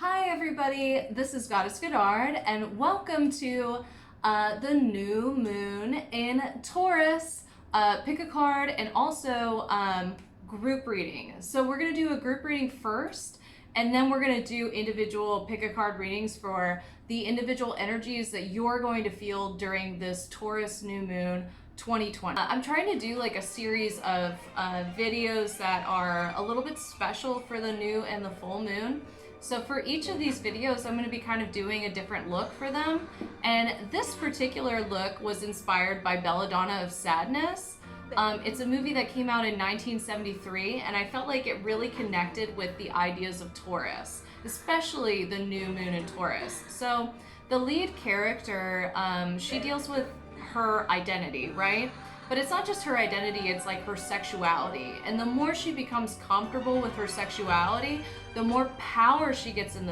Hi everybody, this is Goddess Goddard and welcome to the new moon in Taurus. Pick a card and also group reading. So we're going to do a group reading first and then we're going to do individual pick a card readings for the individual energies that you're going to feel during this Taurus new moon 2020. I'm trying to do like a series of videos that are a little bit special for the new and the full moon. So for each of these videos, I'm going to be kind of doing a different look for them. And this particular look was inspired by Belladonna of Sadness. It's a movie that came out in 1973, and I felt like it really connected with the ideas of Taurus, especially the new moon in Taurus. So the lead character, she deals with her identity, right? But it's not just her identity, it's like her sexuality. And the more she becomes comfortable with her sexuality, the more power she gets in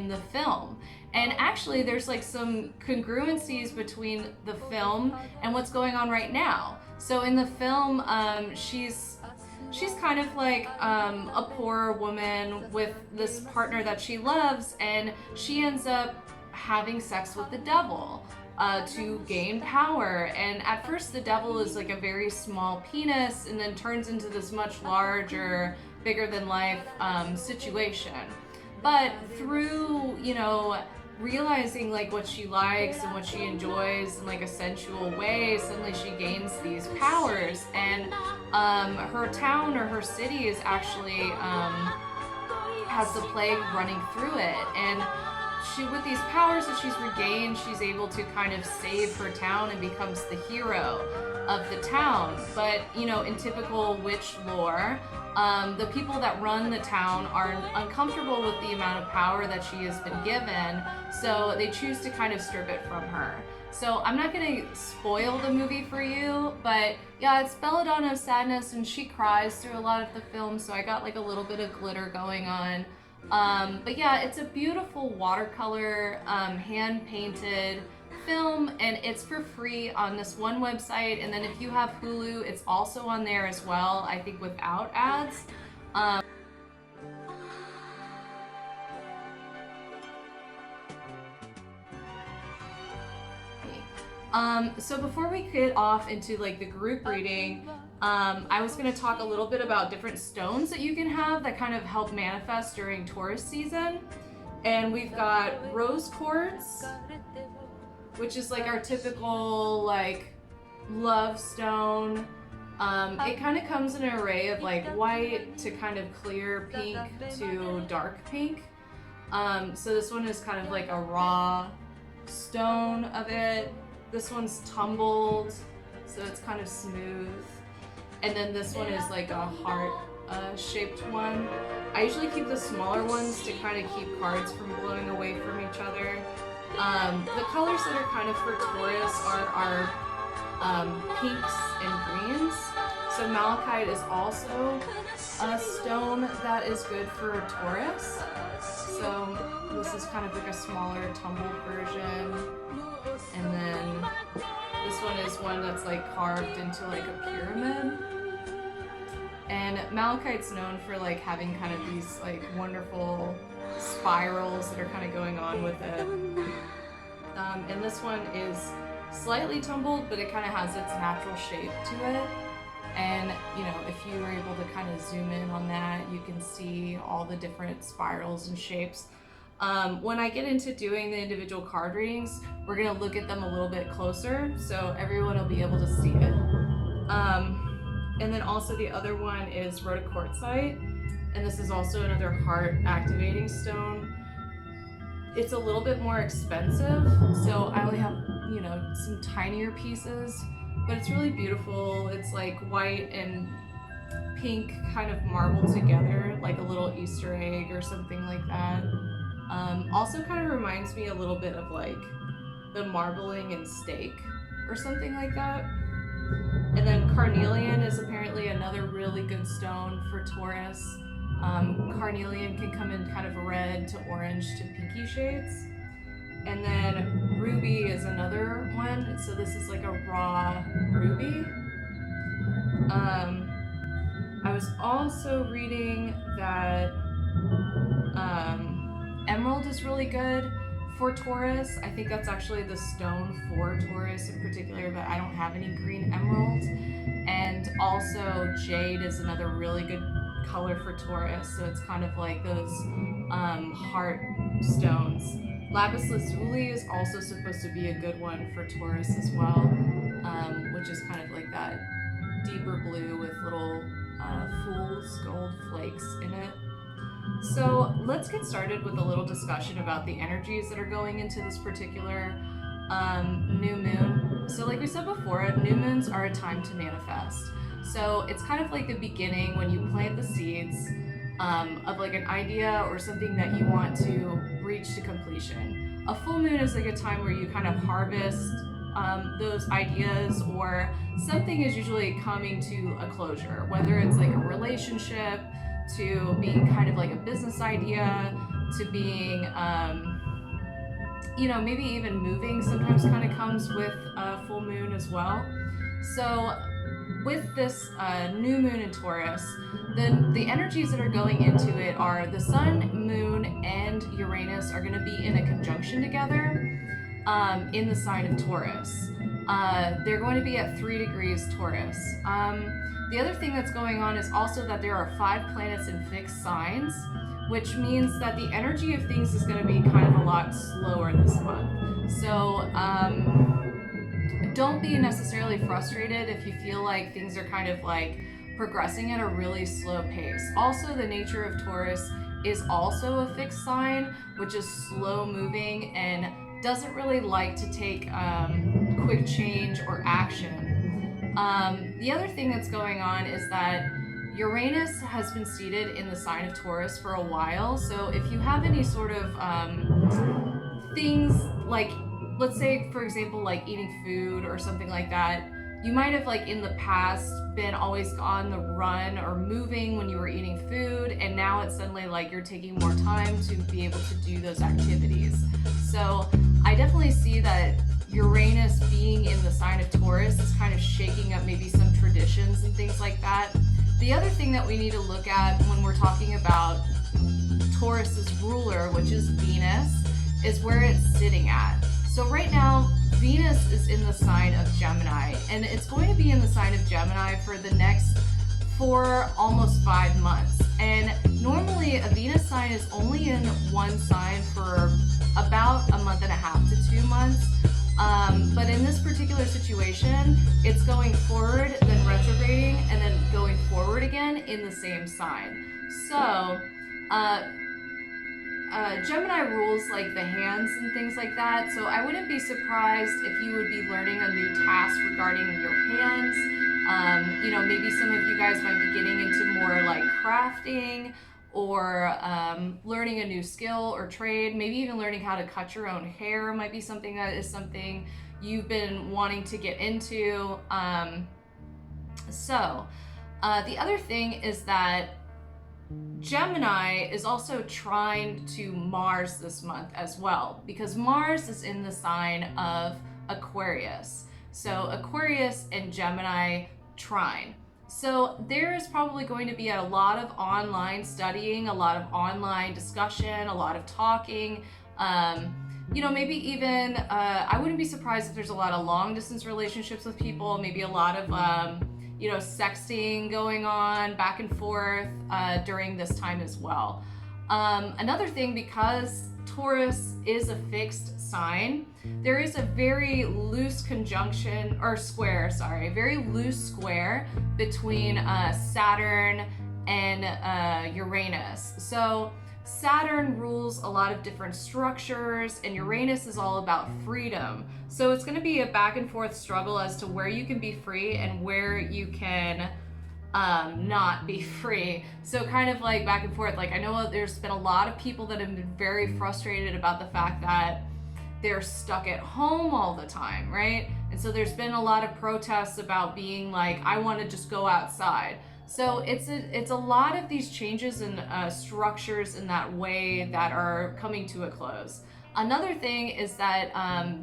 the film. And actually there's like some congruencies between the film and what's going on right now. So in the film, she's kind of like a poor woman with this partner that she loves, and she ends up having sex with the devil to gain power. And at first the devil is like a very small penis and then turns into this much larger, bigger than life situation. But through, you know, realizing like what she likes and what she enjoys in like a sensual way, suddenly she gains these powers, and her town or her city is actually has the plague running through it. And she, with these powers that she's regained, she's able to kind of save her town and becomes the hero of the town. But, you know, in typical witch lore, the people that run the town are uncomfortable with the amount of power that she has been given, so they choose to kind of strip it from her. So I'm not going to spoil the movie for you, but yeah, it's Belladonna of Sadness, and she cries through a lot of the film, so I got like a little bit of glitter going on. But yeah, it's a beautiful watercolor, hand-painted film, and it's for free on this one website. And then if you have Hulu, it's also on there as well, I think without ads. So before we get off into like the group reading, I was going to talk a little bit about different stones that you can have that kind of help manifest during Taurus season. And we've got rose quartz, which is like our typical like love stone. It kind of comes in an array of like white to kind of clear pink to dark pink. So this one is kind of like a raw stone of it. This one's tumbled, so it's kind of smooth. And then this one is like a heart shaped one. I usually keep the smaller ones to kind of keep cards from blowing away from each other. The colors that are kind of for Taurus are pinks and greens. So malachite is also a stone that is good for Taurus. So this is kind of like a smaller tumbled version. And then this one is one that's like carved into like a pyramid. And malachite's known for like having kind of these like wonderful spirals that are kind of going on with it. And this one is slightly tumbled, but it kind of has its natural shape to it. And you know, if you were able to kind of zoom in on that, you can see all the different spirals and shapes. When I get into doing the individual card readings, we're going to look at them a little bit closer, so everyone will be able to see it. And then also the other one is rhodochrosite, and this is also another heart activating stone. It's a little bit more expensive, so I only have, you know, some tinier pieces, but it's really beautiful. It's like white and pink kind of marbled together, like a little Easter egg or something like that. Also kind of reminds me a little bit of like the marbling in steak or something like that. And then carnelian is apparently another really good stone for Taurus. Carnelian can come in kind of red to orange to pinky shades. And then ruby is another one. So this is like a raw ruby. I was also reading that Emerald is really good for Taurus. I think that's actually the stone for Taurus in particular, but I don't have any green emerald. And also jade is another really good color for Taurus, so it's kind of like those heart stones. Lapis lazuli is also supposed to be a good one for Taurus as well, which is kind of like that deeper blue with little fool's gold flakes in it. So let's get started with a little discussion about the energies that are going into this particular new moon. So like we said before, new moons are a time to manifest. So it's kind of like the beginning when you plant the seeds of like an idea or something that you want to reach to completion. A full moon is like a time where you kind of harvest those ideas, or something is usually coming to a closure, whether it's like a relationship, to being kind of like a business idea, to being you know, maybe even moving sometimes kind of comes with a full moon as well. So with this new moon in Taurus, the energies that are going into it are the sun, moon, and Uranus are going to be in a conjunction together in the sign of Taurus. They're going to be at 3 degrees Taurus. The other thing that's going on is also that there are 5 planets in fixed signs, which means that the energy of things is going to be kind of a lot slower this month. So don't be necessarily frustrated if you feel like things are kind of like progressing at a really slow pace. Also, the nature of Taurus is also a fixed sign, which is slow moving and doesn't really like to take quick change or action. The other thing that's going on is that Uranus has been seated in the sign of Taurus for a while. So if you have any sort of things like, let's say for example, like eating food or something like that, you might have like in the past been always on the run or moving when you were eating food, and now it's suddenly like you're taking more time to be able to do those activities. So I definitely see that Uranus being in the sign of Taurus is kind of shaking up maybe some traditions and things like that. The other thing that we need to look at when we're talking about Taurus's ruler, which is Venus, is where it's sitting at. So right now, Venus is in the sign of Gemini, and it's going to be in the sign of Gemini for the next 4, almost 5 months. And normally a Venus sign is only in one sign for about a month and a half to 2 months. But in this particular situation, it's going forward, then retrograding, and then going forward again in the same sign. So, Gemini rules like the hands and things like that, so I wouldn't be surprised if you would be learning a new task regarding your hands. You know, maybe some of you guys might be getting into more like crafting, or learning a new skill or trade. Maybe even learning how to cut your own hair might be something that is something you've been wanting to get into. The other thing is that Gemini is also trine to Mars this month as well, because Mars is in the sign of Aquarius. So Aquarius and Gemini trine. So there is probably going to be a lot of online studying, a lot of online discussion, a lot of talking. You know, maybe even, I wouldn't be surprised if there's a lot of long distance relationships with people, maybe a lot of, you know, sexting going on back and forth during this time as well. Another thing, because Taurus is a fixed sign, there is a very loose conjunction, or square, sorry, very loose square between Saturn and Uranus. So Saturn rules a lot of different structures, and Uranus is all about freedom. So it's going to be a back and forth struggle as to where you can be free and where you can not be free. So kind of like back and forth. Like, I know there's been a lot of people that have been very frustrated about the fact that they're stuck at home all the time, right? And so there's been a lot of protests about being like, I want to just go outside. So it's a lot of these changes in structures in that way that are coming to a close. Another thing is that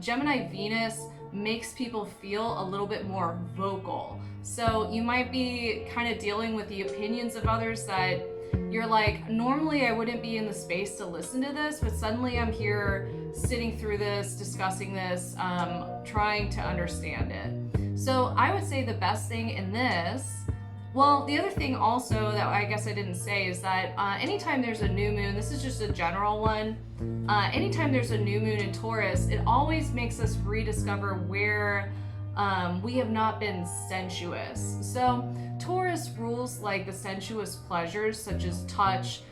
Gemini Venus makes people feel a little bit more vocal. So you might be kind of dealing with the opinions of others that you're like, normally I wouldn't be in the space to listen to this, but suddenly I'm here sitting through this, discussing this, trying to understand it. So I would say the best thing in this, well, the other thing also that I guess I didn't say is that anytime there's a new moon, this is just a general one, anytime there's a new moon in Taurus, it always makes us rediscover where we have not been sensuous. So Taurus rules like the sensuous pleasures such as touch,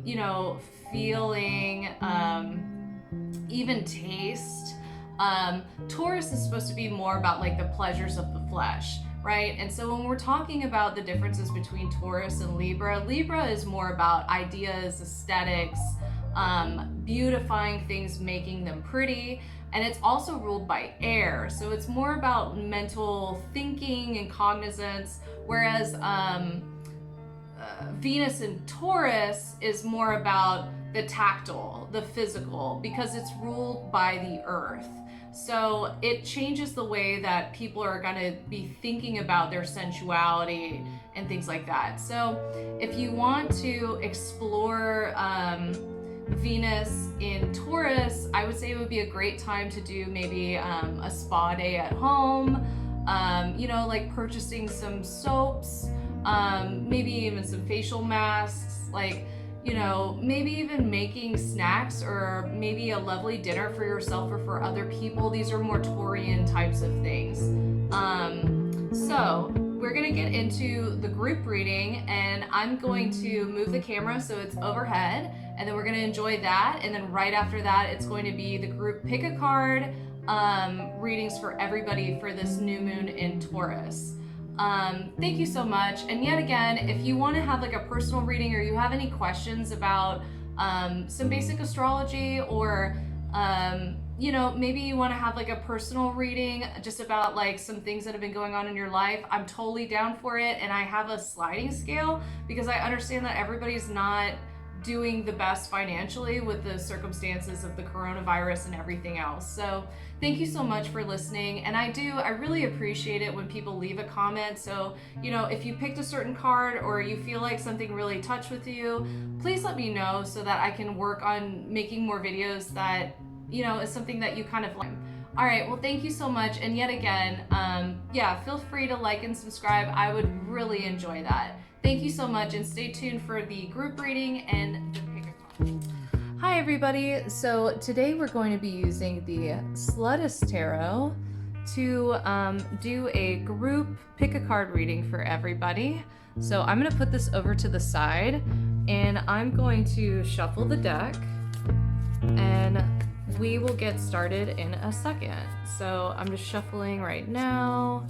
you know, feeling, even taste. Taurus is supposed to be more about like the pleasures of the flesh, right? And so when we're talking about the differences between Taurus and Libra, Libra is more about ideas, aesthetics, beautifying things, making them pretty. And it's also ruled by air, so it's more about mental thinking and cognizance, whereas Venus in Taurus is more about the tactile, the physical, because it's ruled by the earth. So it changes the way that people are going to be thinking about their sensuality and things like that. So if you want to explore Venus in Taurus, I would say it would be a great time to do maybe a spa day at home, you know, like purchasing some soaps, maybe even some facial masks, like, you know, maybe even making snacks or maybe a lovely dinner for yourself or for other people. These are more Taurian types of things. So we're gonna get into the group reading, and I'm going to move the camera so it's overhead, and then we're gonna enjoy that, and then right after that it's going to be the group pick a card readings for everybody for this new moon in Taurus. Thank you so much. And yet again, if you want to have like a personal reading or you have any questions about some basic astrology, or you know, maybe you want to have like a personal reading just about like some things that have been going on in your life, I'm totally down for it. And I have a sliding scale because I understand that everybody's not doing the best financially with the circumstances of the coronavirus and everything else. So thank you so much for listening. And I really appreciate it when people leave a comment. So, you know, if you picked a certain card or you feel like something really touched with you, please let me know so that I can work on making more videos that, you know, is something that you kind of like. All right, well, thank you so much. And yet again, yeah, feel free to like and subscribe. I would really enjoy that. Thank you so much, and stay tuned for the group reading and the pick a card. Hi everybody, so today we're going to be using the Slutist Tarot to do a group pick a card reading for everybody. So I'm going to put this over to the side, and I'm going to shuffle the deck, and we will get started in a second. So I'm just shuffling right now.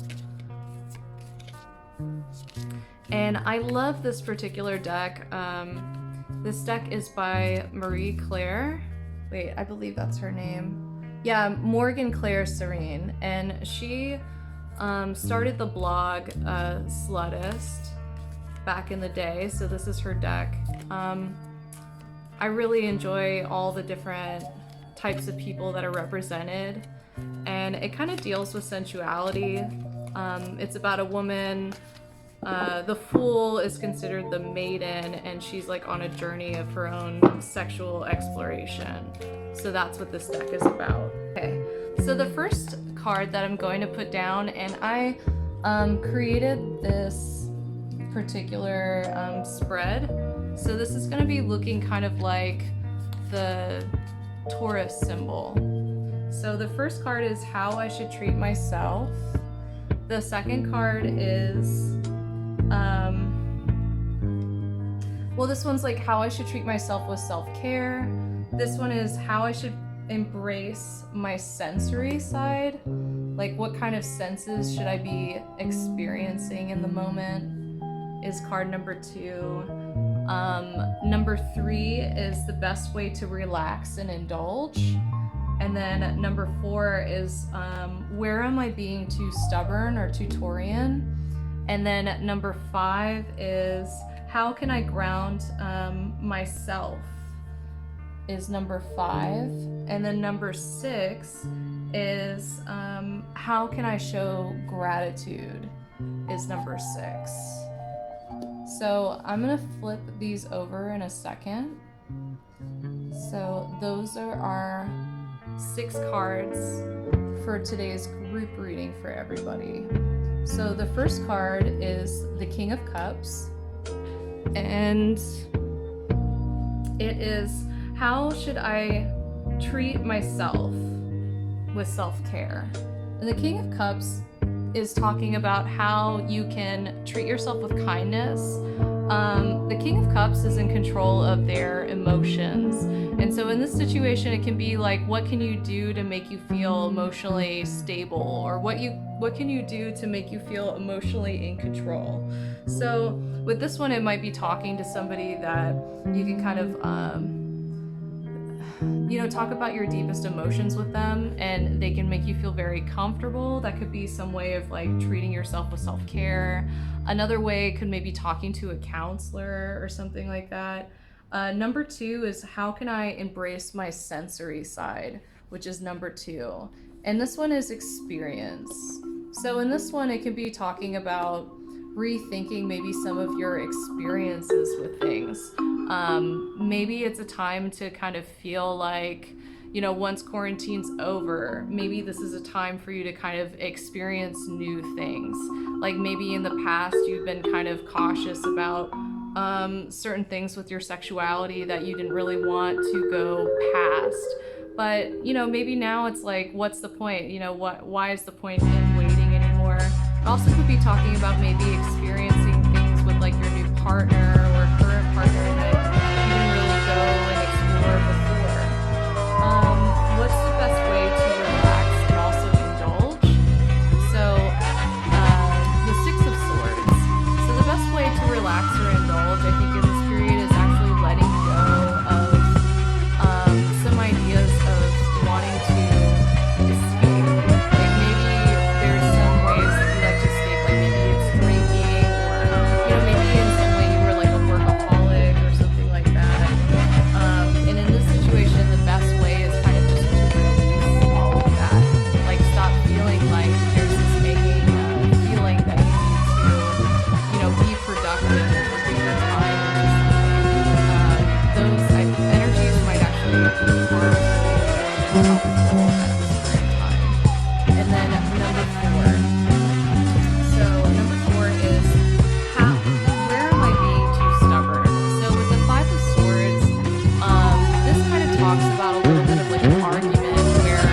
And I love this particular deck. This deck is by Marie Claire. Wait, I believe that's her name. Yeah, Morgan Claire Sirene. And she started the blog Slutist back in the day. So this is her deck. I really enjoy all the different types of people that are represented. And it kind of deals with sensuality. It's about a woman. The Fool is considered the maiden, and she's like on a journey of her own sexual exploration. So that's what this deck is about. Okay, so the first card that I'm going to put down, and I created this particular spread. So this is going to be looking kind of like the Taurus symbol. So the first card is How I Should Treat Myself. The second card is well, this one's like How I Should Treat Myself with Self-Care. This one is How I Should Embrace My Sensory Side. Like, what kind of senses should I be experiencing in the moment is card number 2. Number 3 is The Best Way to Relax and Indulge. And then number 4 is Where Am I Being Too Stubborn or Too Taurian? And then number 5 is How Can I Ground Myself is number 5. And then number 6 is How Can I Show Gratitude is number 6. So I'm gonna flip these over in a second. So those are our 6 cards for today's group reading for everybody. So the first card is the King of Cups, and it is, how should I treat myself with self-care? And the King of Cups is talking about how you can treat yourself with kindness. The King of Cups is in control of their emotions. And so in this situation, it can be like, what can you do to make you feel emotionally stable? Or what can you do to make you feel emotionally in control? So with this one, it might be talking to somebody that you can kind of, talk about your deepest emotions with them, and they can make you feel very comfortable. That could be some way of like treating yourself with self-care. Another way could maybe talking to a counselor or something like that. Number 2 is, how can I embrace my sensory side, which is number 2. And this one is experience. So in this one, it can be talking about rethinking maybe some of your experiences with things. Maybe it's a time to kind of feel like, once quarantine's over, maybe this is a time for you to kind of experience new things. Like maybe in the past you've been kind of cautious about certain things with your sexuality that you didn't really want to go past. But, maybe now it's like, what's the point? Why is the point in waiting anymore? It also could be talking about maybe experiencing things with like your new partner or current partner that you didn't really go and explore before. What's the best way to relax and also indulge? So the 6 of Swords. So the best way to relax or indulge, I think, in this period is actually letting go of some ideas of wanting to escape. Like maybe there's some ways that you like to escape, like maybe it's drinking, or maybe in some way you were like a workaholic or something like that. And in this situation, the best way is kind of just to release all of that. Like stop feeling like there's this nagging feeling that you need to, be productive or give your time into something. Those energies might actually be harmful than helpful at this current time. And then number 4. So number 4 is, where am I being too stubborn? So with the 5 of Swords, this kind of talks about a little bit of like an argument where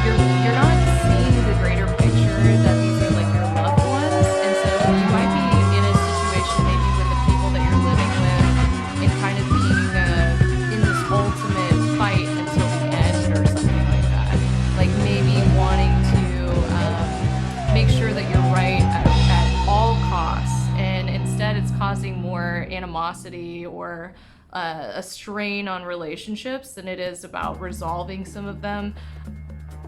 you're not seeing the greater picture that these are like your loved ones, and so you might be in a situation maybe with the people that you're living with and kind of being in this ultimate fight until the end or something like that. Like maybe wanting to make sure that you're right at all costs, and instead it's causing more animosity or a strain on relationships than it is about resolving some of them.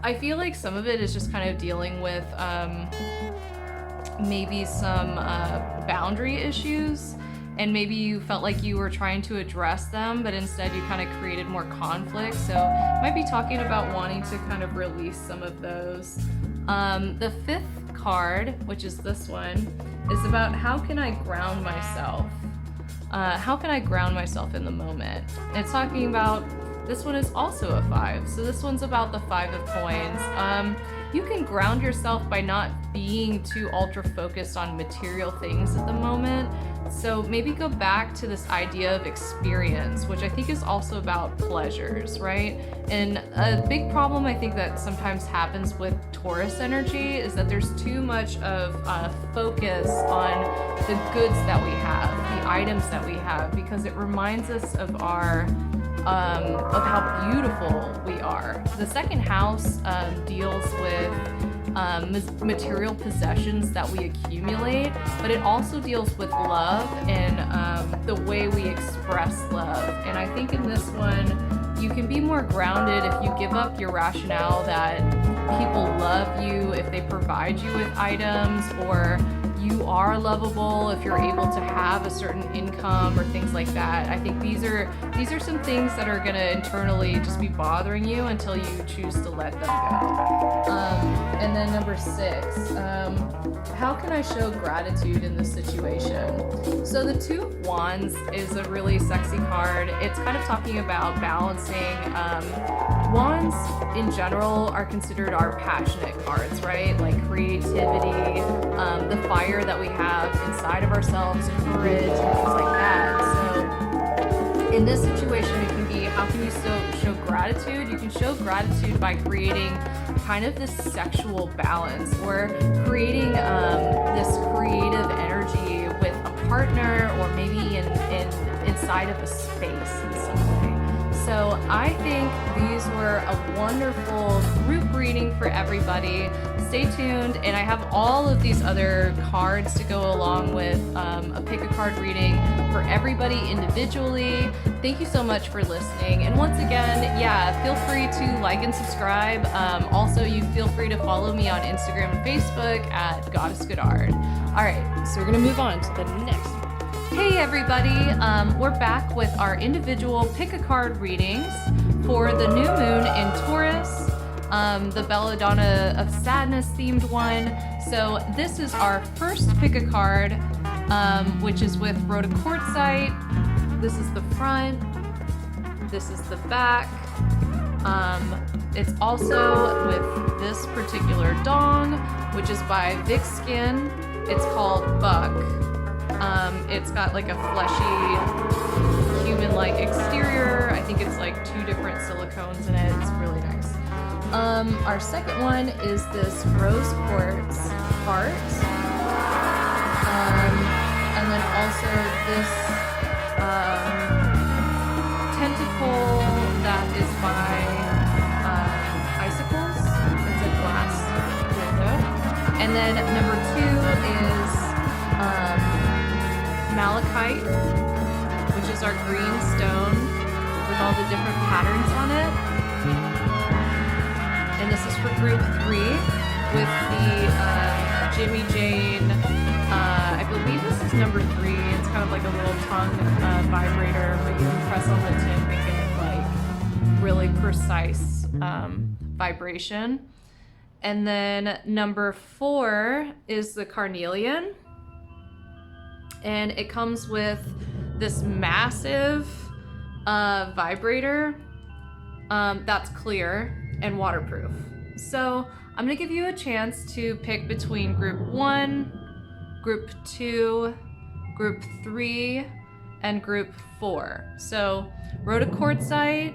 I feel like some of it is just kind of dealing with maybe some boundary issues, and maybe you felt like you were trying to address them, but instead you kind of created more conflict. So might be talking about wanting to kind of release some of those. The 5th card, which is this one, is about how can I ground myself? How can I ground myself in the moment? And it's talking about, this one is also a 5. So this one's about the 5 of coins. You can ground yourself by not being too ultra focused on material things at the moment. So maybe go back to this idea of experience, which I think is also about pleasures, right? And a big problem I think that sometimes happens with Taurus energy is that there's too much of focus on the goods that we have, the items that we have, because it reminds us of our of how beautiful we are. The 2nd house deals with material possessions that we accumulate, but it also deals with love and the way we express love. And I think in this one, you can be more grounded if you give up your rationale that people love you if they provide you with items, or you are lovable, if you're able to have a certain income or things like that. I think these are some things that are gonna internally just be bothering you until you choose to let them go. And then number 6, how can I show gratitude in this situation? So the 2 of Wands is a really sexy card. It's kind of talking about balancing. Wands in general are considered our passionate cards, right? Like creativity, the fire that we have inside of ourselves, courage, and things like that. So in this situation, it can be, how can you show gratitude? You can show gratitude by creating kind of this sexual balance, or creating this creative energy with a partner, or maybe inside of a space in some way. So I think these were a wonderful group reading for everybody. Stay tuned, and I have all of these other cards to go along with a pick a card reading for everybody individually. Thank you so much for listening, and once again, yeah, feel free to like and subscribe. Also, you feel free to follow me on Instagram and Facebook at goddessgoddard. All right, so we're gonna move on to the next one. Hey everybody, we're back with our individual pick-a-card readings for the new moon in Taurus, the Belladonna of Sadness themed one. So this is our first pick-a-card, which is with Rhoda Quartzite. This is the front, this is the back. It's also with this particular dong, which is by VixSkin. It's called Buck. It's got like a fleshy, human-like exterior. I think it's like 2 different silicones in it. It's really nice. Our second one is this rose quartz heart. And then also this tentacle that is by Icicles. It's a glass window. And then number 2 is malachite, which is our green stone with all the different patterns on it. And this is for group 3 with the JimmyJane, I believe this is number 3. It's kind of like a little tongue vibrator, but you can press on the tip and get like really precise vibration. And then number 4 is the carnelian. And it comes with this massive vibrator that's clear and waterproof. So I'm gonna give you a chance to pick between group 1, group 2, group 3, and group 4. So Rhoda Quartzite,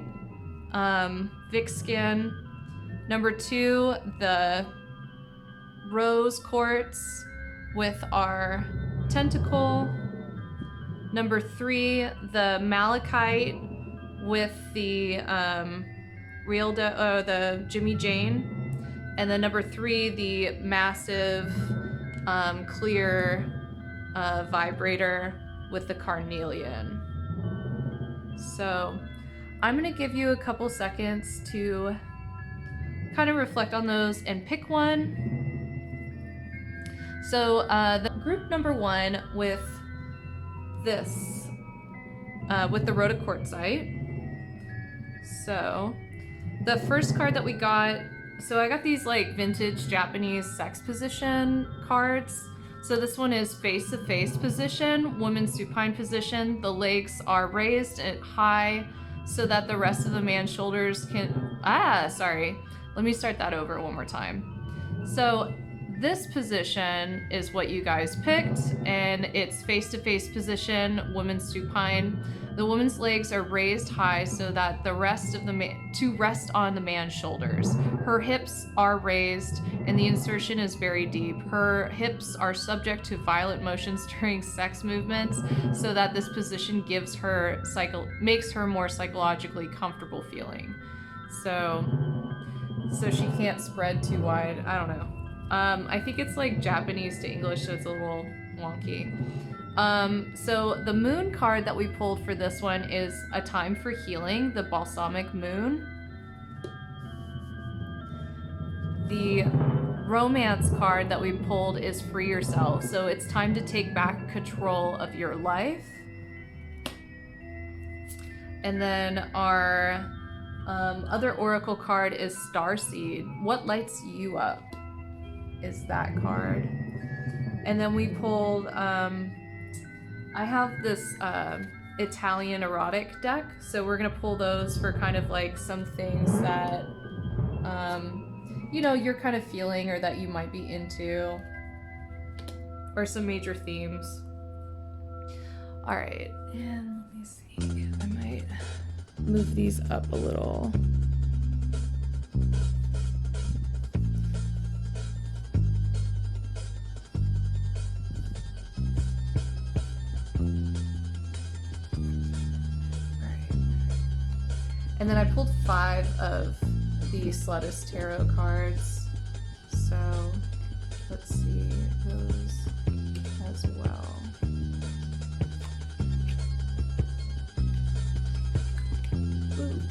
VixSkin. Number 2, the rose quartz with our tentacle. Number 3, the malachite with the the JimmyJane. And then number 3, the massive clear vibrator with the carnelian. So I'm gonna give you a couple seconds to kind of reflect on those and pick one. So the group number 1 with this, with the Rhoda Quartzite. So the first card that we got, so I got these like vintage Japanese sex position cards. So this one is face-to-face position, woman supine position. The legs are raised and high so that the rest of the man's shoulders can, let me start that over one more time. So this position is what you guys picked, and it's face-to-face position, woman supine. The woman's legs are raised high so that the rest of the to rest on the man's shoulders. Her hips are raised and the insertion is very deep. Her hips are subject to violent motions during sex movements so that this position gives her makes her more psychologically comfortable feeling. So she can't spread too wide. I don't know. I think it's like Japanese to English, so it's a little wonky. So the moon card that we pulled for this one is A Time for Healing, the balsamic moon. The romance card that we pulled is free yourself. So it's time to take back control of your life. And then our other oracle card is Starseed. What lights you up is that card. And then we pulled, I have this Italian erotic deck, so we're gonna pull those for kind of like some things that you know, you're kind of feeling or that you might be into, or some major themes. All right, and let me see, I might move these up a little. And then I pulled 5 of the Slutist tarot cards. So let's see those as well. Ooh.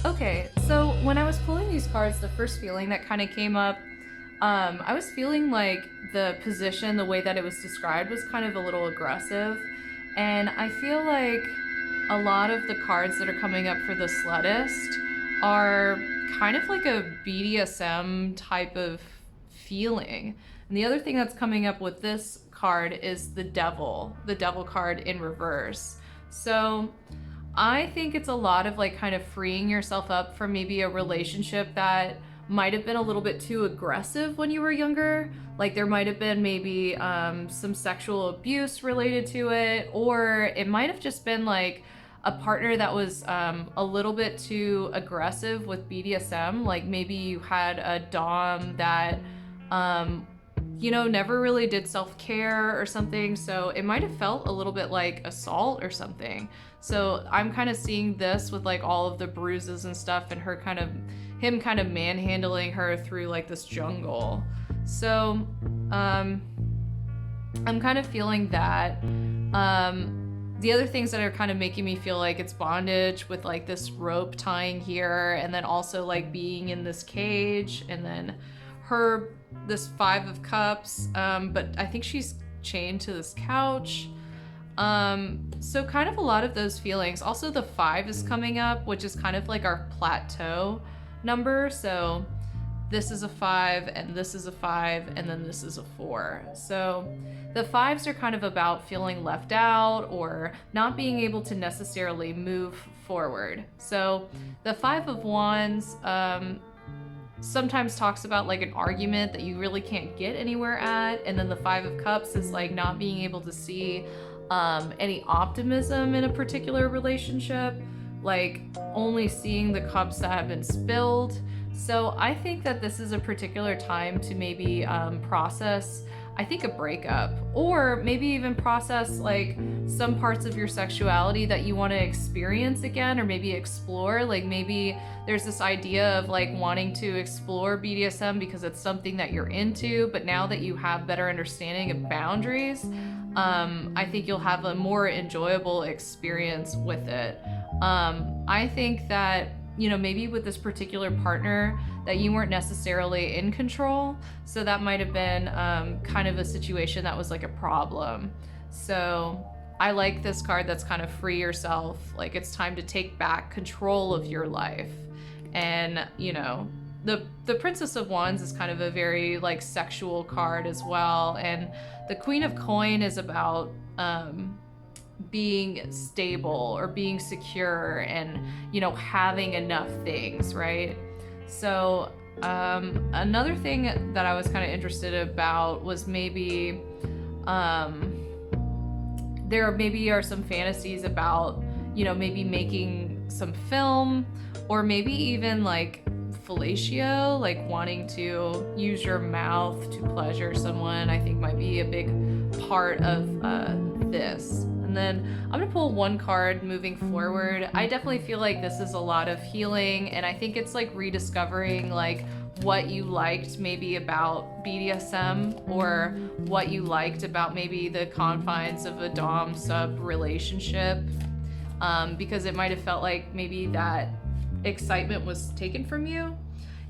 Okay, so when I was pulling these cards, the first feeling that kind of came up, I was feeling like the position, the way that it was described was kind of a little aggressive. And I feel like a lot of the cards that are coming up for the Slutist are kind of like a BDSM type of feeling. And the other thing that's coming up with this card is the Devil card in reverse. So I think it's a lot of like kind of freeing yourself up from maybe a relationship that might have been a little bit too aggressive when you were younger. Like there might have been maybe some sexual abuse related to it, or it might have just been like a partner that was a little bit too aggressive with BDSM. Like maybe you had a dom that you know, never really did self-care or something, so it might have felt a little bit like assault or something. So I'm kind of seeing this with like all of the bruises and stuff, and him kind of manhandling her through like this jungle. So I'm kind of feeling that. The other things that are kind of making me feel like it's bondage with like this rope tying here, and then also like being in this cage, and then this 5 of Cups, but I think she's chained to this couch. So kind of a lot of those feelings. Also the 5 is coming up, which is kind of like our plateau number. So this is a 5, and this is a 5, and then this is a 4. So the 5s are kind of about feeling left out or not being able to necessarily move forward. So the 5 of Wands sometimes talks about like an argument that you really can't get anywhere at, and then the 5 of Cups is like not being able to see any optimism in a particular relationship, like only seeing the cups that have been spilled. So I think that this is a particular time to maybe process, I think, a breakup, or maybe even process like some parts of your sexuality that you want to experience again, or maybe explore. Like maybe there's this idea of like wanting to explore BDSM because it's something that you're into, but now that you have better understanding of boundaries, I think you'll have a more enjoyable experience with it. I think that, you know, maybe with this particular partner that you weren't necessarily in control, so that might have been kind of a situation that was like a problem. So I like this card that's kind of free yourself, like it's time to take back control of your life. And you know, the Princess of Wands is kind of a very like sexual card as well, and the Queen of Coin is about being stable or being secure and, you know, having enough things, right? So another thing that I was kind of interested about was maybe there maybe are some fantasies about, you know, maybe making some film, or maybe even like fellatio, like wanting to use your mouth to pleasure someone, I think might be a big part of this. And then I'm gonna pull 1 card moving forward. I definitely feel like this is a lot of healing, and I think it's like rediscovering like what you liked maybe about BDSM, or what you liked about maybe the confines of a dom sub relationship, because it might have felt like maybe that excitement was taken from you.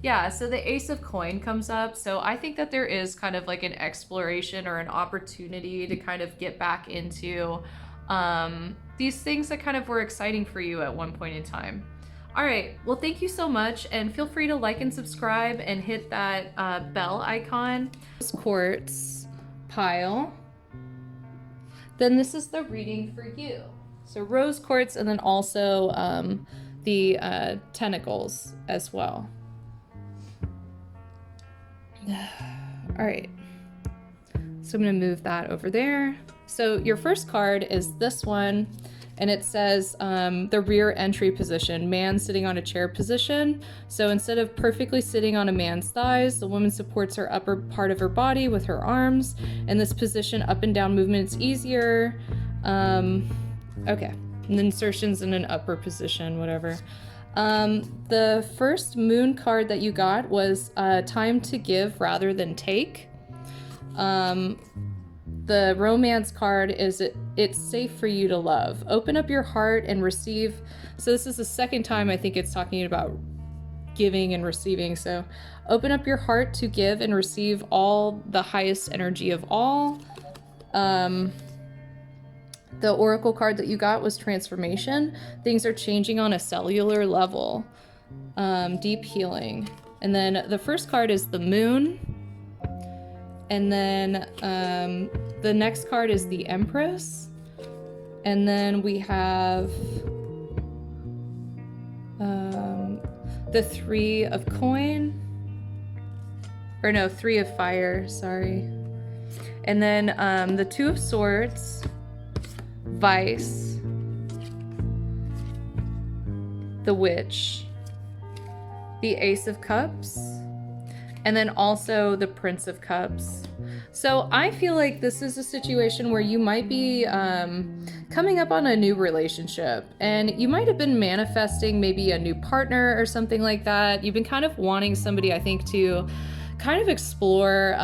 Yeah, so the Ace of Coin comes up. So I think that there is kind of like an exploration or an opportunity to kind of get back into these things that kind of were exciting for you at one point in time. All right, well, thank you so much, and feel free to like and subscribe and hit that bell icon. Quartz pile. Then this is the reading for you. So rose quartz, and then also the tentacles as well. All right, so I'm gonna move that over there. So your first card is this one, and it says the rear entry position, man sitting on a chair position. So instead of perfectly sitting on a man's thighs, the woman supports her upper part of her body with her arms. In this position, up and down movement's easier. Okay, and insertions in an upper position, whatever. The first moon card that you got was time to give rather than take. The romance card is it's safe for you to love. Open up your heart and receive. So this is the second time I think it's talking about giving and receiving. So open up your heart to give and receive all the highest energy of all. The oracle card that you got was transformation. Things are changing on a cellular level. Deep healing. And then the first card is the moon. And then the next card is the Empress. And then we have the Three of Coin. Or no, Three of Fire, sorry. And then the Two of Swords, Vice, the Witch, the Ace of Cups, and then also the Prince of Cups. So I feel like this is a situation where you might be coming up on a new relationship, and you might have been manifesting maybe a new partner or something like that. You've been kind of wanting somebody, I think, to kind of explore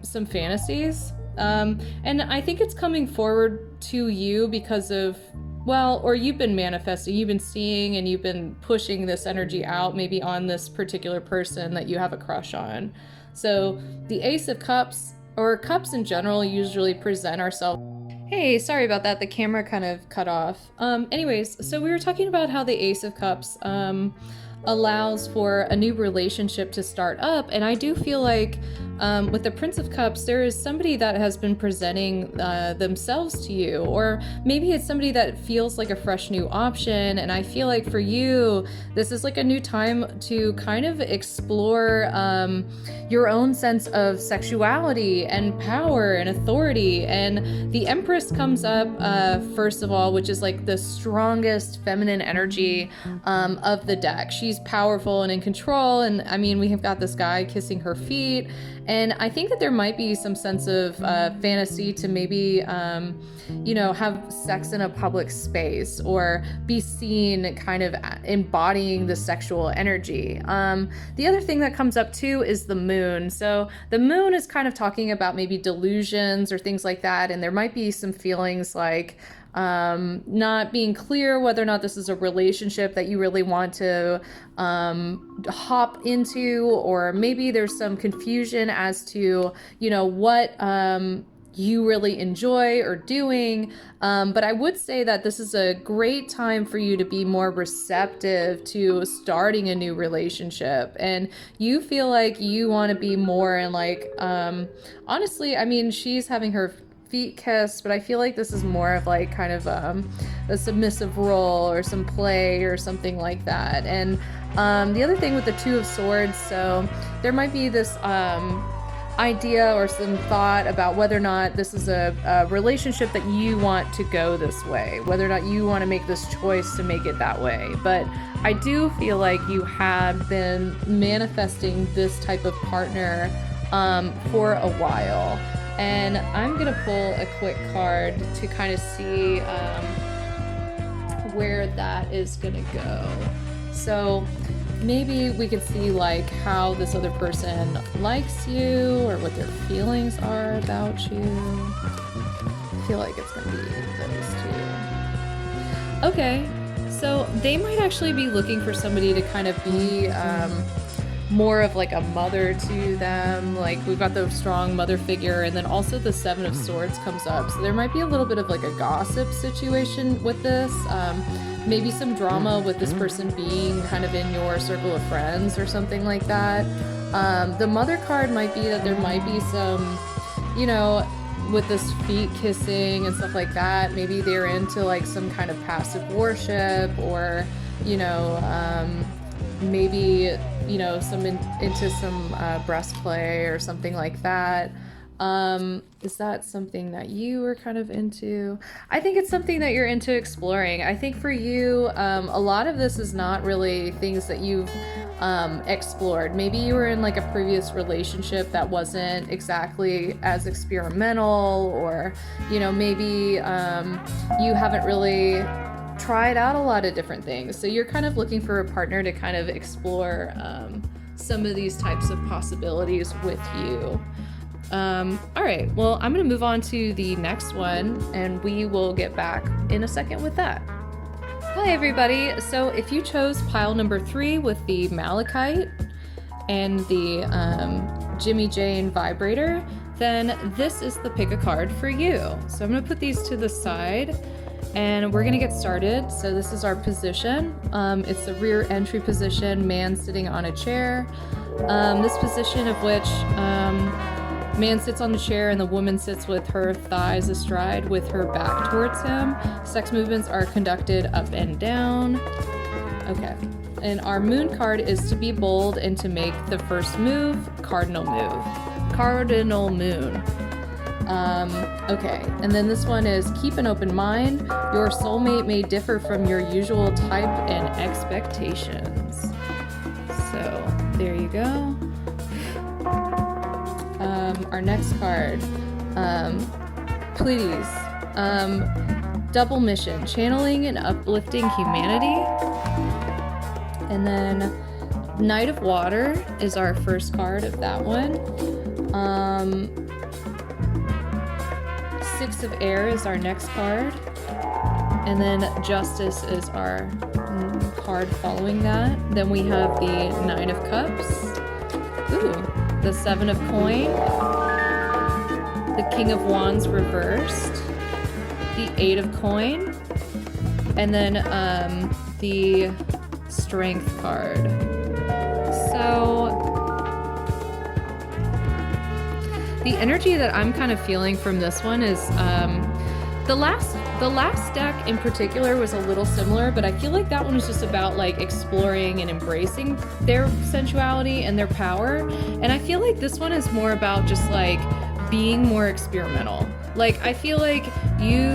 some fantasies. And I think it's coming forward to you because of, well, or you've been manifesting, you've been seeing, and you've been pushing this energy out maybe on this particular person that you have a crush on. So the Ace of Cups, or cups in general, usually present ourselves. Hey, sorry about that. The camera kind of cut off. Anyways, so we were talking about how the Ace of Cups allows for a new relationship to start up. And I do feel like with the Prince of Cups, there is somebody that has been presenting themselves to you, or maybe it's somebody that feels like a fresh new option. And I feel like for you, this is like a new time to kind of explore your own sense of sexuality and power and authority. And the Empress comes up first of all, which is like the strongest feminine energy of the deck. She's powerful and in control. And I mean, we have got this guy kissing her feet. And I think that there might be some sense of fantasy to maybe, you know, have sex in a public space or be seen kind of embodying the sexual energy. The other thing that comes up too is the moon. So the moon is kind of talking about maybe delusions or things like that. And there might be some feelings like not being clear whether or not this is a relationship that you really want to hop into, or maybe there's some confusion as to, you know, what you really enjoy or doing. But I would say that this is a great time for you to be more receptive to starting a new relationship. And you feel like you want to be more in like, honestly, I mean, she's having her feet kissed, but I feel like this is more of like kind of a submissive role or some play or something like that. And the other thing with the Two of Swords, so there might be this idea or some thought about whether or not this is a relationship that you want to go this way, whether or not you want to make this choice to make it that way. But I do feel like you have been manifesting this type of partner for a while. And I'm going to pull a quick card to kind of see where that is going to go. So maybe we could see like how this other person likes you or what their feelings are about you. I feel like it's going to be those two. Okay, so they might actually be looking for somebody to kind of be more of like a mother to them. Like we've got the strong mother figure, and then also the Seven of Swords comes up. So there might be a little bit of like a gossip situation with this. Maybe some drama with this person being kind of in your circle of friends or something like that. The mother card might be that there might be some, you know, with this feet kissing and stuff like that, maybe they're into like some kind of passive worship, or, you know, maybe, you know, into some breast play or something like that. Is that something that you are kind of into? I think it's something that you're into exploring. I think for you, a lot of this is not really things that you've explored. Maybe you were in like a previous relationship that wasn't exactly as experimental, or, you know, maybe you haven't really tried out a lot of different things. So you're kind of looking for a partner to kind of explore some of these types of possibilities with you. All right, well, I'm going to move on to the next one, and we will get back in a second with that. Hi, everybody. So if you chose pile number 3 with the malachite and the JimmyJane vibrator, then this is the pick a card for you. So I'm going to put these to the side, and we're going to get started. So this is our position. It's the rear entry position, man sitting on a chair. This position of which man sits on the chair and the woman sits with her thighs astride with her back towards him. Sex movements are conducted up and down. Okay. And our moon card is to be bold and to make the first move, cardinal move. Cardinal moon. Okay. And then this one is keep an open mind. Your soulmate may differ from your usual type and expectations. So there you go. Our next card, please, double mission, channeling and uplifting humanity. And then Knight of Water is our first card of that one. Six of Air is our next card. And then Justice is our card following that. Then we have the Nine of Cups. Ooh. The Seven of Coin, the King of Wands reversed, the Eight of Coin, and then the Strength card. So the energy that I'm kind of feeling from this one is the last deck in particular was a little similar, but I feel like that one was just about like exploring and embracing their sensuality and their power. And I feel like this one is more about just like being more experimental. Like I feel like you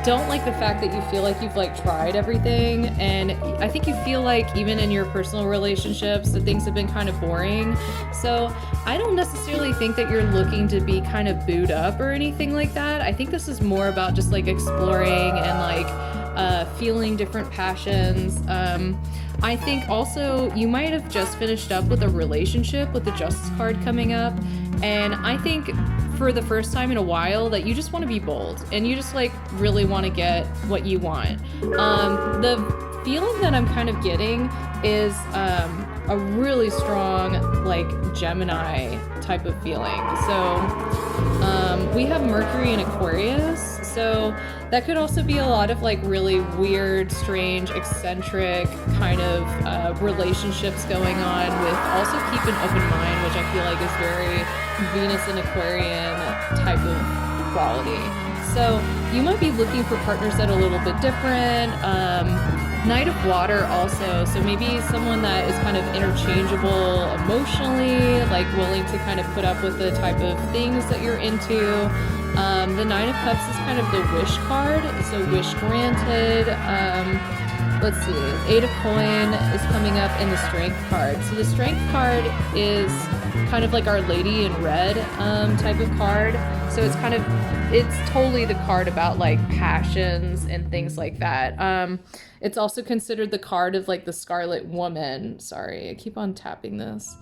don't like the fact that you feel like you've like tried everything, and I think you feel like even in your personal relationships that things have been kind of boring. So I don't necessarily think that you're looking to be kind of booed up or anything like that. I think this is more about just like exploring and like feeling different passions. I think also you might have just finished up with a relationship with the Justice card coming up, and I think for the first time in a while that you just want to be bold and you just like really want to get what you want. The feeling that I'm kind of getting is a really strong like Gemini type of feeling. So we have Mercury in Aquarius, so that could also be a lot of like really weird, strange, eccentric kind of relationships going on, with also keep an open mind, which I feel like is very Venus and Aquarian type of quality. So you might be looking for partners that are a little bit different. Knight of Water also, so maybe someone that is kind of interchangeable emotionally, like willing to kind of put up with the type of things that you're into. The Nine of Cups is kind of the wish card, so wish granted. Let's see, Eight of Coin is coming up in the Strength card. So the Strength card is kind of like Our Lady in Red type of card. So it's totally the card about like passions and things like that. It's also considered the card of like the Scarlet Woman. Sorry, I keep on tapping this.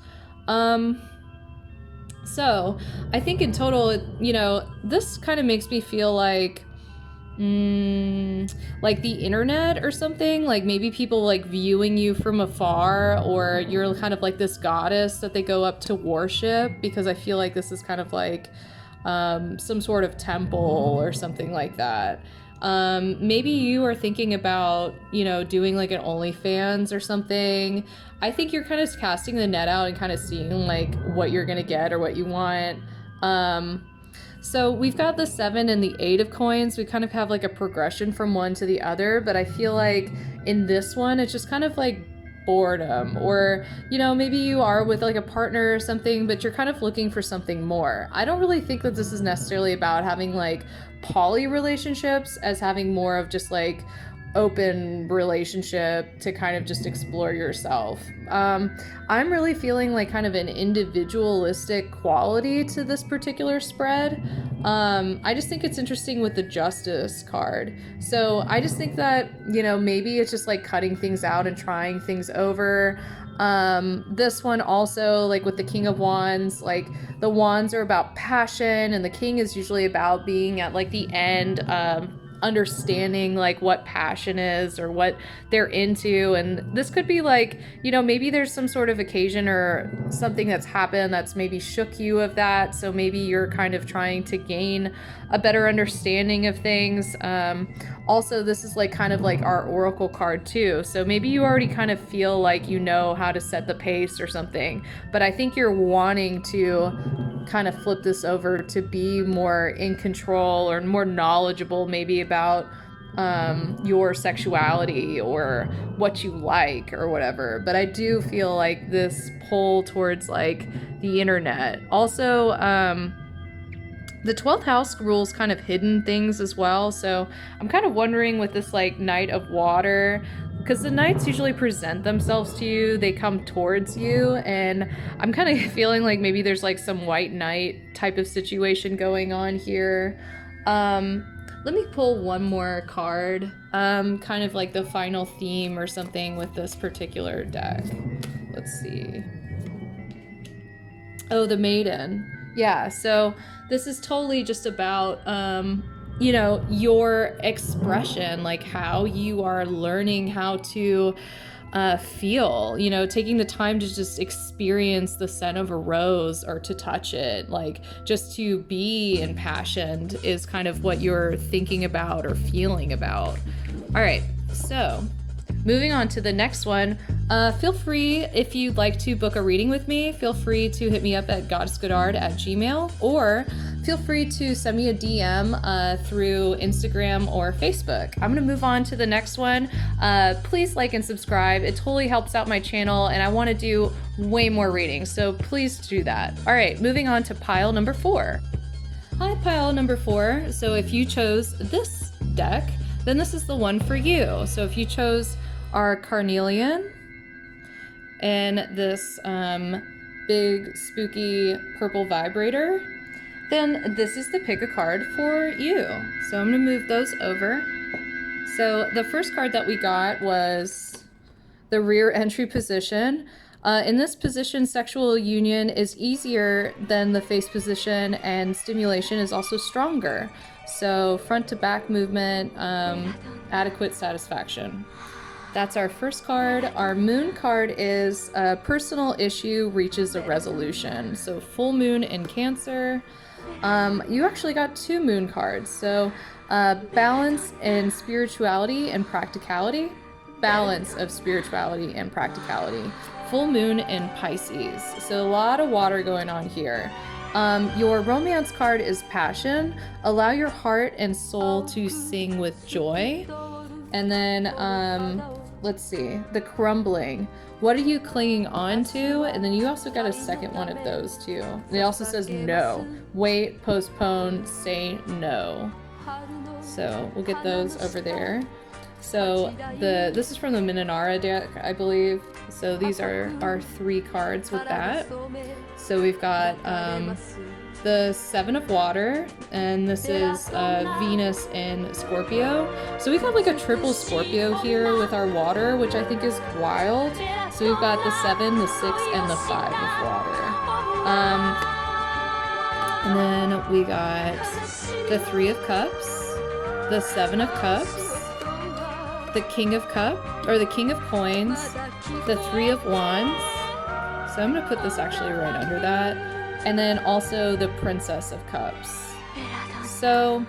So I think in total, you know, this kind of makes me feel like, like the internet or something, like maybe people like viewing you from afar, or you're kind of like this goddess that they go up to worship, because I feel like this is kind of like some sort of temple or something like that. Maybe you are thinking about, you know, doing like an OnlyFans or something. I think you're kind of casting the net out and kind of seeing like what you're gonna get or what you want. So we've got the 7 and the 8 of coins. We kind of have like a progression from one to the other, but I feel like in this one, it's just kind of like boredom, or, you know, maybe you are with like a partner or something, but you're kind of looking for something more. I don't really think that this is necessarily about having like poly relationships, as having more of just like open relationship to kind of just explore yourself. I'm really feeling like kind of an individualistic quality to this particular spread. I just think it's interesting with the Justice card. So I just think that, you know, maybe it's just like cutting things out and trying things over. This one also, like with the King of Wands, like the wands are about passion, and the king is usually about being at like the end, understanding like what passion is or what they're into. And this could be like, you know, maybe there's some sort of occasion or something that's happened that's maybe shook you of that, so maybe you're kind of trying to gain a better understanding of things. Also, this is like kind of like our oracle card too, so maybe you already kind of feel like you know how to set the pace or something, but I think you're wanting to kind of flip this over to be more in control or more knowledgeable maybe about your sexuality or what you like or whatever. But I do feel like this pull towards like the internet. Also, the 12th house rules kind of hidden things as well, so I'm kind of wondering with this like Knight of Water, because the knights usually present themselves to you, they come towards you, and I'm kind of feeling like maybe there's like some white knight type of situation going on here. Let me pull one more card, kind of like the final theme or something with this particular deck. Let's see. Oh, the Maiden. Yeah, so this is totally just about, you know, your expression, like how you are learning how to feel, you know, taking the time to just experience the scent of a rose or to touch it, like just to be impassioned is kind of what you're thinking about or feeling about. All right, so moving on to the next one. Feel free, if you'd like to book a reading with me, feel free to hit me up at goddessgoddard@gmail.com, or feel free to send me a DM through Instagram or Facebook. I'm gonna move on to the next one. Please like and subscribe. It totally helps out my channel, and I want to do way more readings, so please do that. All right, moving on to pile number 4. Hi, pile number 4. So if you chose this deck, then this is the one for you. So if you chose our carnelian and this big spooky purple vibrator, then this is the pick a card for you. So I'm gonna move those over. So the first card that we got was the rear entry position. In this position, sexual union is easier than the face position, and stimulation is also stronger. So front to back movement, adequate satisfaction. That's our first card. Our moon card is a personal issue reaches a resolution. So full moon in Cancer. You actually got 2 moon cards. So balance in spirituality and practicality. Balance of spirituality and practicality. Full moon in Pisces. So a lot of water going on here. Your romance card is passion. Allow your heart and soul to sing with joy. And then, let's see, the crumbling. What are you clinging on to? And then you also got a second one of those too. And it also says no. Wait, postpone, say no. So we'll get those over there. So this is from the Minonara deck, I believe. So these are our 3 cards with that. So we've got the 7 of Water, and this is Venus in Scorpio. So we've got like a triple Scorpio here with our water, which I think is wild. So we've got the 7, the 6, and the 5 of water. And then we got the 3 of Cups, the 7 of Cups, the King of Coins, the Three of Wands. So I'm gonna put this actually right under that. And then also the Princess of Cups. So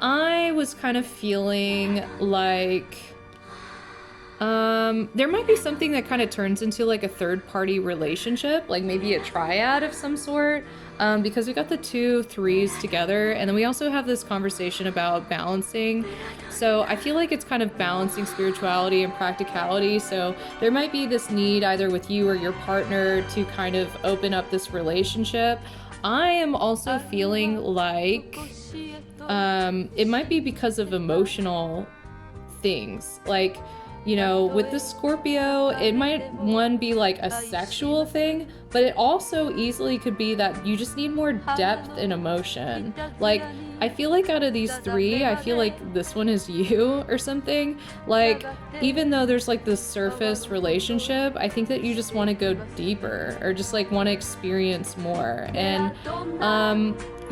I was kind of feeling like there might be something that kind of turns into like a third-party relationship, like maybe a triad of some sort, because we got the 2 3s together, and then we also have this conversation about balancing. So I feel like it's kind of balancing spirituality and practicality. So there might be this need either with you or your partner to kind of open up this relationship. I am also feeling like it might be because of emotional things, like, you know, with the Scorpio, it might, one, be like a sexual thing, but it also easily could be that you just need more depth and emotion. Like, I feel like out of these 3, I feel like this one is you or something. Like, even though there's like this surface relationship, I think that you just want to go deeper, or just like want to experience more. And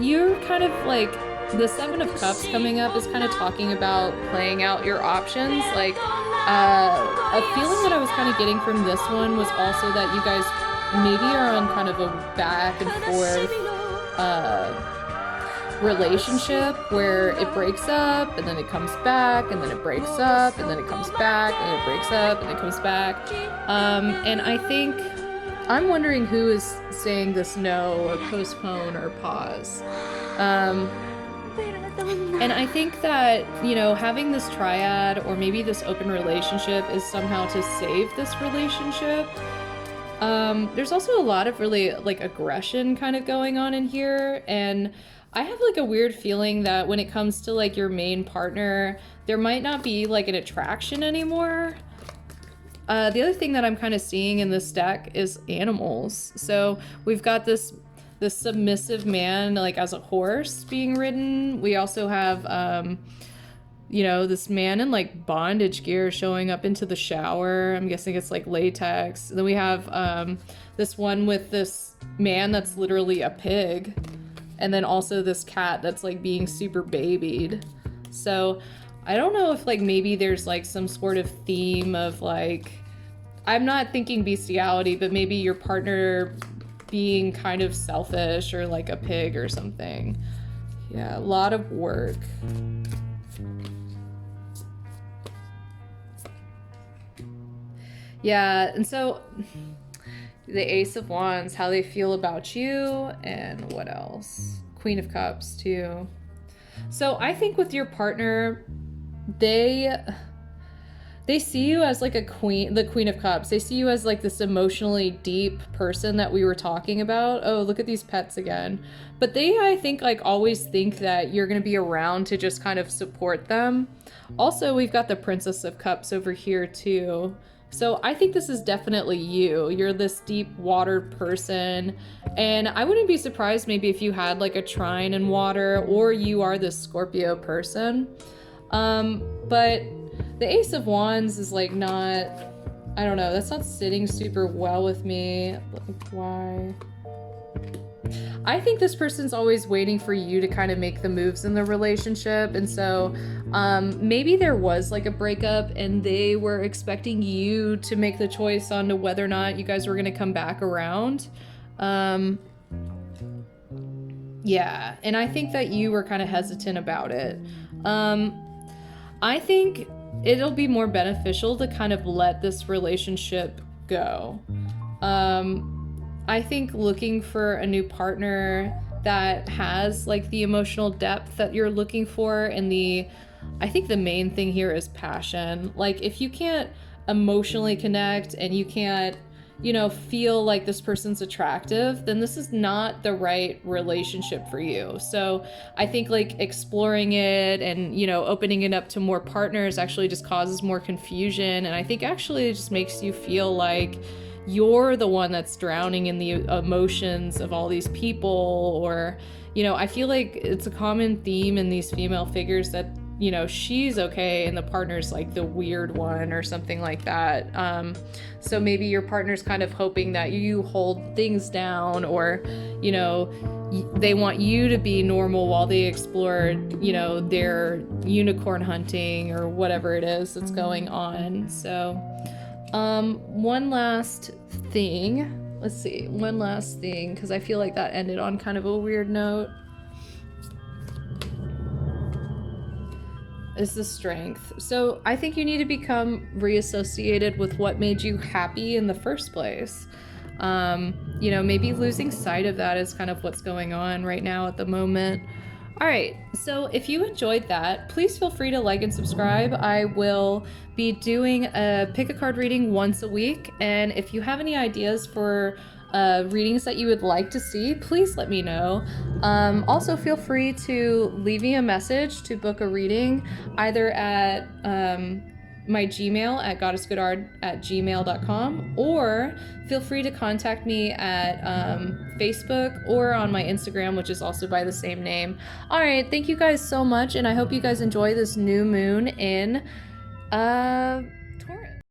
you're kind of like, the 7 of Cups coming up is kind of talking about playing out your options. Like, a feeling that I was kind of getting from this one was also that you guys maybe are on kind of a back and forth relationship where it breaks up and then it comes back and then it breaks up and then it comes back and it breaks up and it comes back. And I think I'm wondering who is saying this no or postpone or pause. And I think that, you know, having this triad or maybe this open relationship is somehow to save this relationship. There's also a lot of really like aggression kind of going on in here, and I have like a weird feeling that when it comes to like your main partner, there might not be like an attraction anymore. The other thing that I'm kind of seeing in this deck is animals. So we've got this submissive man, like as a horse being ridden. We also have, you know, this man in like bondage gear showing up into the shower. I'm guessing it's like latex. Then we have this one with this man that's literally a pig. And then also this cat that's like being super babied. So I don't know if like maybe there's like some sort of theme of like, I'm not thinking bestiality, but maybe your partner being kind of selfish or like a pig or something. Yeah, a lot of work. Yeah, and so the Ace of Wands, how they feel about you, and what else? Queen of Cups too. So I think with your partner, they see you as like a queen, the Queen of Cups. They see you as like this emotionally deep person that we were talking about. Oh, look at these pets again. But they, I think, like always think that you're going to be around to just kind of support them. Also, we've got the Princess of Cups over here too. So I think this is definitely you. You're this deep water person. And I wouldn't be surprised maybe if you had like a trine in water, or you are this Scorpio person. But the Ace of Wands is like not, I don't know, that's not sitting super well with me. Like, why? I think this person's always waiting for you to kind of make the moves in the relationship. And so maybe there was like a breakup and they were expecting you to make the choice on to whether or not you guys were going to come back around. Yeah, and I think that you were kind of hesitant about it. I think it'll be more beneficial to kind of let this relationship go. I think looking for a new partner that has like the emotional depth that you're looking for, and I think the main thing here is passion. Like if you can't emotionally connect and you can't, you know, feel like this person's attractive, then this is not the right relationship for you. So I think like exploring it and, you know, opening it up to more partners actually just causes more confusion. And I think actually it just makes you feel like you're the one that's drowning in the emotions of all these people. Or, you know, I feel like it's a common theme in these female figures that you know, she's okay and the partner's like the weird one or something like that. So maybe your partner's kind of hoping that you hold things down, or, you know, they want you to be normal while they explore, you know, their unicorn hunting or whatever it is that's going on. So one last thing. Let's see, one last thing, because I feel like that ended on kind of a weird note. Is the strength. So I think you need to become reassociated with what made you happy in the first place. You know, maybe losing sight of that is kind of what's going on right now at the moment. All right, so if you enjoyed that, please feel free to like and subscribe. I will be doing a pick a card reading once a week, and if you have any ideas for readings that you would like to see, please let me know. Also, feel free to leave me a message to book a reading, either at my Gmail at goddessgoddard@gmail.com, or feel free to contact me at Facebook or on my Instagram, which is also by the same name. All right, thank you guys so much, and I hope you guys enjoy this new moon in